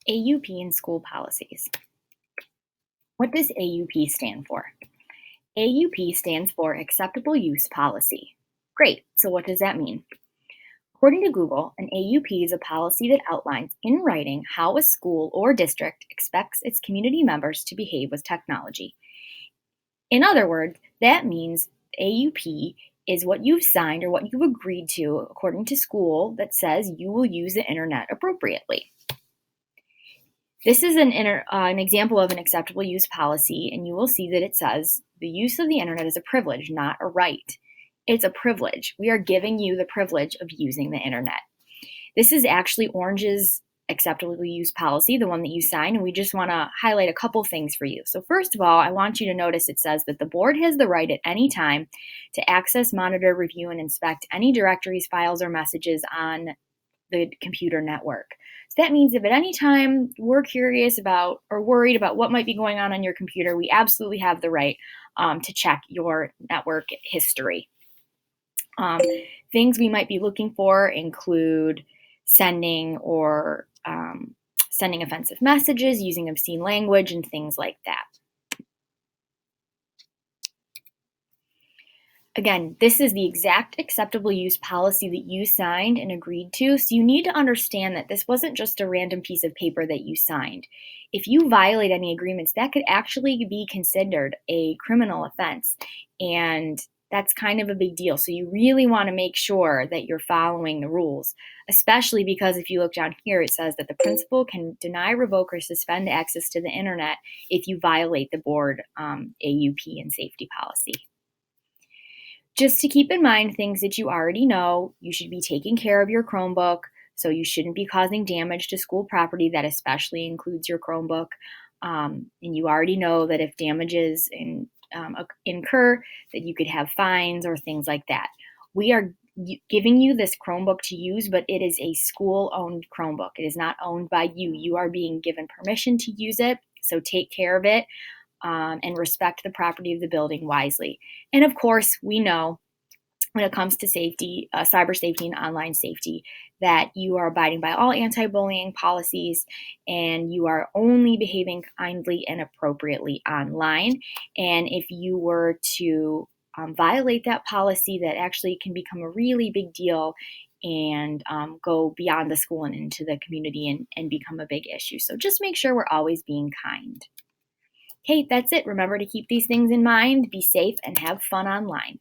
AUP and School Policies. What does AUP stand for? AUP stands for Acceptable Use Policy. Great, so what does that mean? According to Google, an AUP is a policy that outlines in writing how a school or district expects its community members to behave with technology. In other words, that means AUP is what you've signed or what you've agreed to according to school that says you will use the internet appropriately. This is an example of an acceptable use policy, and you will see that it says the use of the internet is a privilege, not a right. It's a privilege. We are giving you the privilege of using the internet. This is actually Orange's acceptable use policy, the one that you signed, and we just want to highlight a couple things for you. So first of all, I want you to notice it says that the board has the right at any time to access, monitor, review, and inspect any directories, files, or messages on the computer network. So that means if at any time we're curious about or worried about what might be going on your computer, we absolutely have the right to check your network history. Things we might be looking for include sending offensive messages, using obscene language, and things like that. Again, this is the exact acceptable use policy that you signed and agreed to, so you need to understand that this wasn't just a random piece of paper that you signed. If you violate any agreements, that could actually be considered a criminal offense, and that's kind of a big deal. So you really want to make sure that you're following the rules, especially because if you look down here, it says that the principal can deny, revoke, or suspend access to the internet if you violate the board AUP and safety policy. Just to keep in mind things that you already know, you should be taking care of your Chromebook, so you shouldn't be causing damage to school property. That especially includes your Chromebook. And you already know that if damages incur, that you could have fines or things like that. We are giving you this Chromebook to use, but it is a school-owned Chromebook. It is not owned by you. You are being given permission to use it, so take care of it. And respect the property of the building wisely. And of course, we know when it comes to safety, cyber safety and online safety, that you are abiding by all anti-bullying policies and you are only behaving kindly and appropriately online. And if you were to violate that policy, that actually can become a really big deal and go beyond the school and into the community and become a big issue. So just make sure we're always being kind. Okay, that's it. Remember to keep these things in mind, be safe, and have fun online.